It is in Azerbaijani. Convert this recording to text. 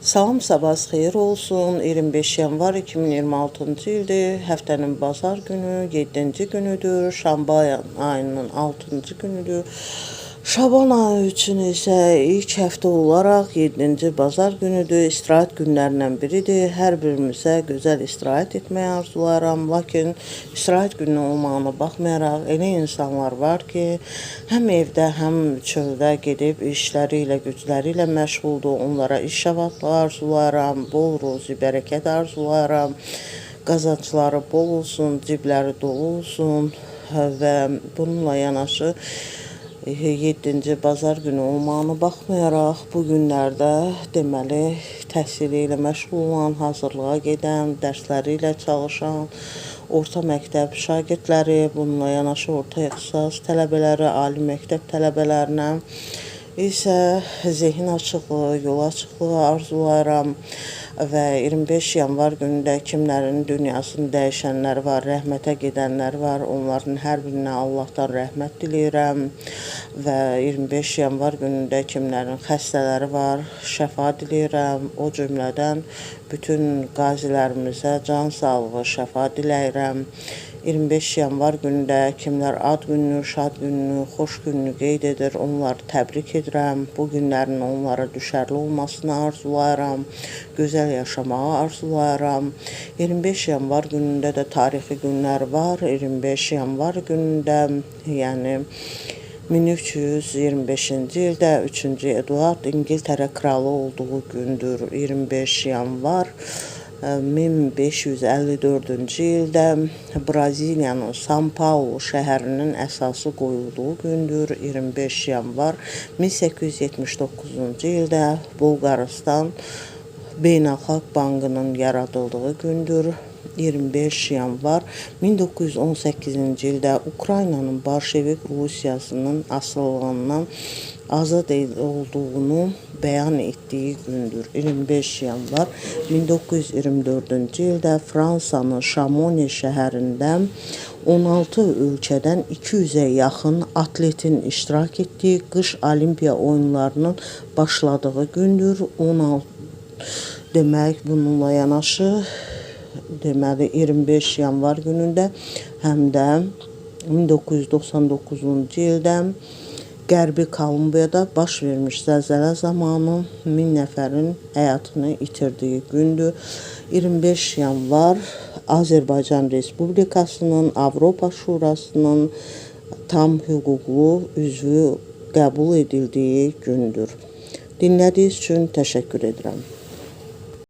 Salam, sabahınız xeyir olsun. 25 yanvar 2026-cı ildir. Həftənin bazar günü, 7-ci günüdür. Şanbə ayının 6-cı günüdür. Şaban ayı üçün isə ilk həftə olaraq 7-ci bazar günüdür. İstirahət günlərindən biridir. Hər birimizə gözəl istirahət etməyi arzulayıram. Lakin istirahət günü olmağına baxmayaraq, elə insanlar var ki, həm evdə, həm çöldə gedib işləri ilə, gücləri ilə məşğuldur. Onlara iş şəfatlığı arzulayıram, bol ruzi, bərəkət arzulayıram. Qazancları bol olsun, cibləri dolu olsun və bununla yanaşı 7-ci bazar günü olmağına baxmayaraq, bu günlərdə deməli təhsili ilə məşğul olan, hazırlığa gedən, dərsləri ilə çalışan, orta məktəb şagirdləri, bununla yanaşı orta ixtisas tələbələri, ali məktəb tələbələrinə isə zehin açıqlığı, yol açıqlığı arzulayıram və 25 yanvar günündə kimlərin dünyasını dəyişənlər var, rəhmətə gedənlər var. Onların hər birinə Allahdan rəhmət diləyirəm və 25 yanvar günündə kimlərin xəstələri var, şəfa diləyirəm. O cümlədən bütün qazilərimizə can sağlığı, şəfa diləyirəm. 25 yanvar günündə kimlər ad gününü, şad gününü, xoş gününü qeyd edir, onları təbrik edirəm. Bu günlərin onlara düşərli olmasını arzulayıram, gözəl yaşamağı arzulayıram. 25 yanvar günündə də tarixi günlər var. 25 yanvar günündə, yəni 1325-ci ildə 3-cü Eduard İngiltərə kralı olduğu gündür. 25 yanvar 1554-cü ildə Braziliyanın São Paulo şəhərinin əsası qoyulduğu gündür. 25 yanvar 1879-cu ildə Bolqarıstan Beynəlxalq Bankının yaradıldığı gündür. 25 yanvar 1918-ci ildə Ukraynanın Bolşevik Rusiyasının asılılığından azad olduğunu bəyan etdiyi gündür. 25 yanvar 1924-cü ildə Fransanın Chamonix şəhərində 16 ölkədən 200-ə yaxın atletin iştirak etdiyi qış olimpiya oyunlarının başladığı gündür. 16 demək, bununla yanaşı deməli 25 yanvar günündə həm də 1999-cu ildə Qərbi Kolumbiyada baş vermiş zəlzələ zamanı 1000 nəfərin həyatını itirdiyi gündür. 25 yanvar Azərbaycan Respublikasının Avropa Şurasının tam hüquqlu üzvü qəbul edildiyi gündür. Dinlədiyiniz üçün təşəkkür edirəm.